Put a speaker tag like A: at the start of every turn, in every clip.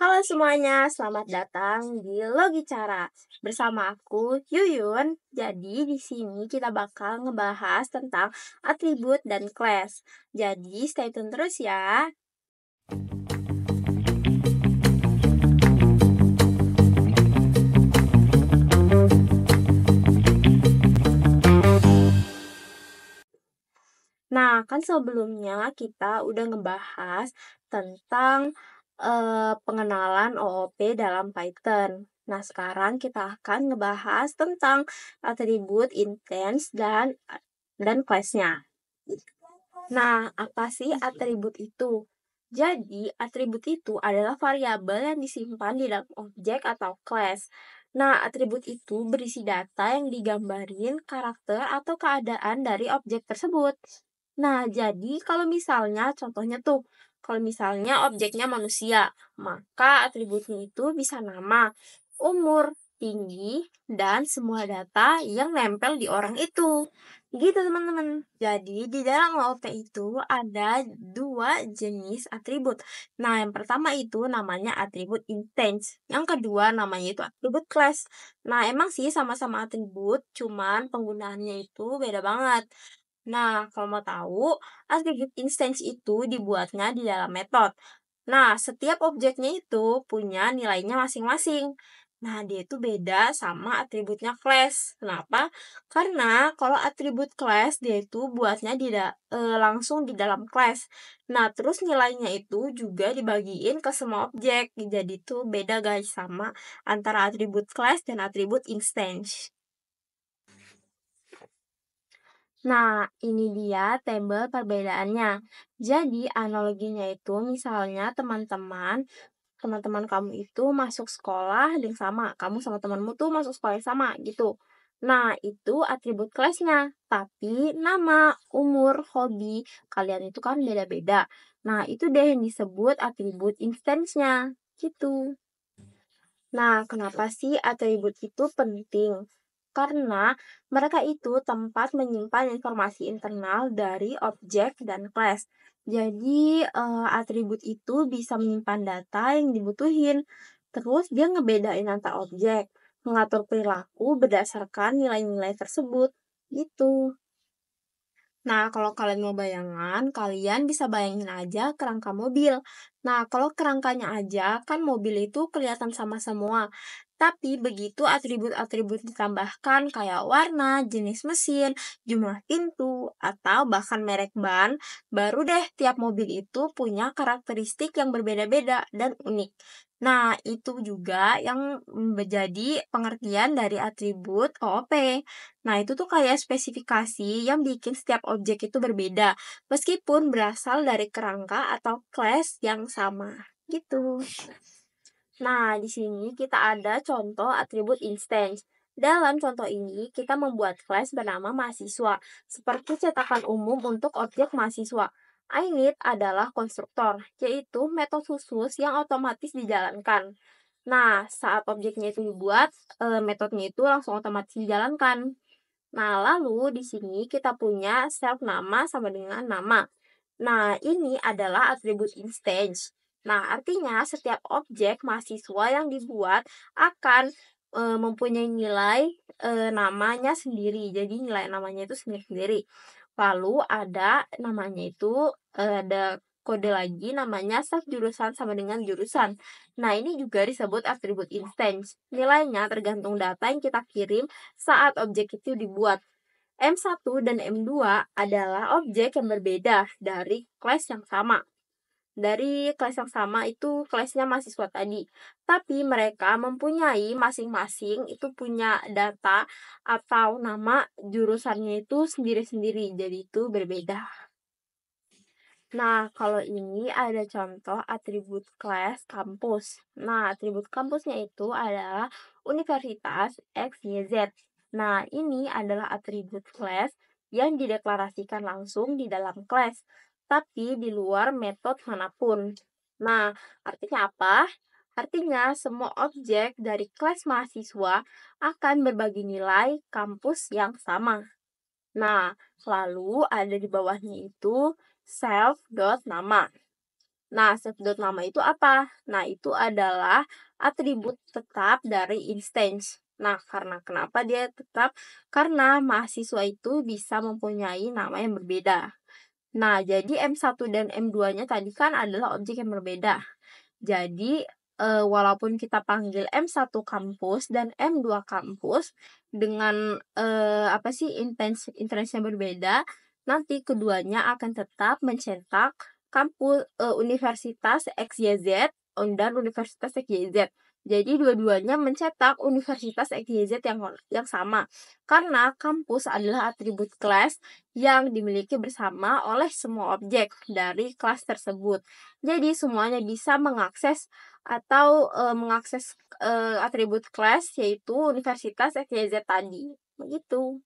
A: Halo semuanya, selamat datang di Logicara. Bersama aku Yuyun. Jadi di sini kita bakal ngebahas tentang atribut dan class. Jadi stay tune terus ya. Nah, kan sebelumnya kita udah ngebahas tentang pengenalan OOP dalam Python. Nah, sekarang kita akan ngebahas tentang atribut intens dan class-nya. Nah, apa sih atribut itu? Jadi, atribut itu adalah variabel yang disimpan di dalam objek atau class. Nah, atribut itu berisi data yang digambarin karakter atau keadaan dari objek tersebut. Nah, jadi kalau misalnya contohnya tuh, kalau misalnya objeknya manusia, maka atributnya itu bisa nama, umur, tinggi, dan semua data yang nempel di orang itu. Gitu teman-teman. Jadi di dalam OOP itu ada dua jenis atribut. Nah, yang pertama itu namanya atribut intens. Yang kedua namanya itu atribut class. Nah, emang sih sama-sama atribut, cuman penggunaannya itu beda banget. Nah, kalau mau tahu, atribut instance itu dibuatnya di dalam metode. Nah, setiap objeknya itu punya nilainya masing-masing. Nah, dia itu beda sama atributnya class. Kenapa? Karena kalau atribut class dia itu buatnya langsung di dalam class. Nah, terus nilainya itu juga dibagiin ke semua objek. Jadi itu beda guys sama antara atribut class dan atribut instance. Nah, ini dia tabel perbedaannya. Jadi, analoginya itu misalnya teman-teman kamu itu masuk sekolah yang sama, kamu sama temanmu tuh masuk sekolah yang sama gitu. Nah, itu atribut kelasnya. Tapi nama, umur, hobi, kalian itu kan beda-beda. Nah, itu deh yang disebut atribut instance-nya. Gitu. Nah, kenapa sih atribut itu penting? Karena mereka itu tempat menyimpan informasi internal dari objek dan kelas. Jadi, atribut itu bisa menyimpan data yang dibutuhin. Terus dia ngebedain antar objek, mengatur perilaku berdasarkan nilai-nilai tersebut. Gitu. Nah, kalau kalian mau bayangan, kalian bisa bayangin aja kerangka mobil. Nah, kalau kerangkanya aja, kan mobil itu kelihatan sama semua. Tapi begitu atribut-atribut ditambahkan kayak warna, jenis mesin, jumlah pintu, atau bahkan merek ban, baru deh tiap mobil itu punya karakteristik yang berbeda-beda dan unik. Nah, itu juga yang menjadi pengertian dari atribut OOP. Nah, itu tuh kayak spesifikasi yang bikin setiap objek itu berbeda, meskipun berasal dari kerangka atau kelas yang sama. Gitu. Nah, di sini kita ada contoh atribut instance. Dalam contoh ini, kita membuat kelas bernama mahasiswa, seperti cetakan umum untuk objek mahasiswa. Init adalah konstruktor, yaitu metode khusus yang otomatis dijalankan. Nah, saat objeknya itu dibuat, metodenya itu langsung otomatis dijalankan. Nah, lalu di sini kita punya self nama sama dengan nama. Nah, ini adalah atribut instance. Nah, artinya setiap objek mahasiswa yang dibuat akan mempunyai nilai namanya sendiri. Jadi nilai namanya itu sendiri-sendiri. Lalu ada namanya itu ada kode lagi namanya self jurusan sama dengan jurusan. Nah, ini juga disebut atribut instance. Nilainya tergantung data yang kita kirim saat objek itu dibuat. M1 dan M2 adalah objek yang berbeda dari kelas yang sama. Dari kelas yang sama itu kelasnya mahasiswa tadi. Tapi mereka mempunyai masing-masing itu punya data atau nama jurusannya itu sendiri-sendiri. Jadi itu berbeda. Nah, kalau ini ada contoh atribut kelas kampus. Nah, atribut kampusnya itu adalah Universitas XYZ. Nah, ini adalah atribut kelas yang dideklarasikan langsung di dalam kelas, tapi di luar metode manapun. Nah, artinya apa? Artinya semua objek dari kelas mahasiswa akan berbagi nilai kampus yang sama. Nah, lalu ada di bawahnya itu self.nama. Nah, self.nama itu apa? Nah, itu adalah atribut tetap dari instance. Nah, karena kenapa dia tetap? Karena mahasiswa itu bisa mempunyai nama yang berbeda. Nah, jadi M1 dan M2-nya tadi kan adalah objek yang berbeda. Jadi, walaupun kita panggil M1 kampus dan M2 kampus dengan, apa sih, intensi yang berbeda, nanti keduanya akan tetap mencetak Universitas XYZ dan Universitas XYZ. Jadi dua-duanya mencetak Universitas XYZ yang sama, karena kampus adalah atribut kelas yang dimiliki bersama oleh semua objek dari kelas tersebut. Jadi semuanya bisa mengakses atau, atribut kelas yaitu Universitas XYZ tadi, begitu.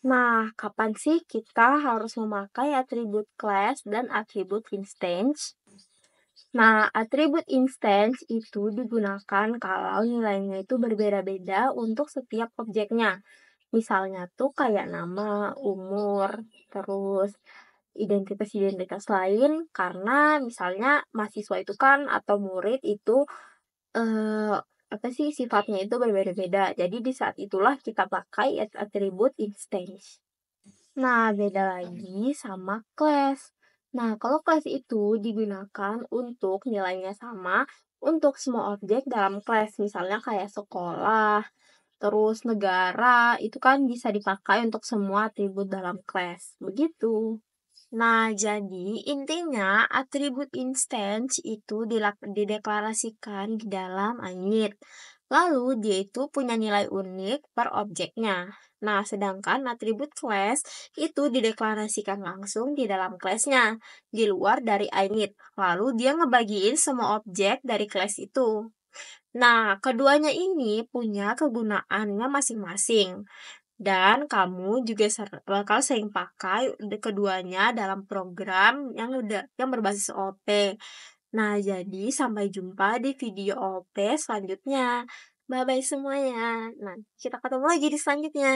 A: Nah, kapan sih kita harus memakai atribut class dan atribut instance? Nah, atribut instance itu digunakan kalau nilainya itu berbeda-beda untuk setiap objeknya. Misalnya tuh kayak nama, umur, terus identitas-identitas lain karena misalnya mahasiswa itu kan atau murid itu eh, apa sih sifatnya itu berbeda-beda. Jadi di saat itulah kita pakai atribut instance. Nah, beda lagi sama class. Nah, kalau class itu digunakan untuk nilainya sama untuk semua objek dalam class, misalnya kayak sekolah, terus negara, itu kan bisa dipakai untuk semua atribut dalam class. Begitu. Nah, jadi intinya atribut instance itu dideklarasikan di dalam init. Lalu dia itu punya nilai unik per objeknya. Nah, sedangkan atribut class itu dideklarasikan langsung di dalam kelasnya, di luar dari init. Lalu dia ngebagiin semua objek dari kelas itu. Nah, keduanya ini punya kegunaannya masing-masing. Dan kamu juga bakal sering pakai keduanya dalam program yang berbasis OP. Nah, jadi sampai jumpa di video OP selanjutnya. Bye-bye semuanya. Nah, kita ketemu lagi di selanjutnya.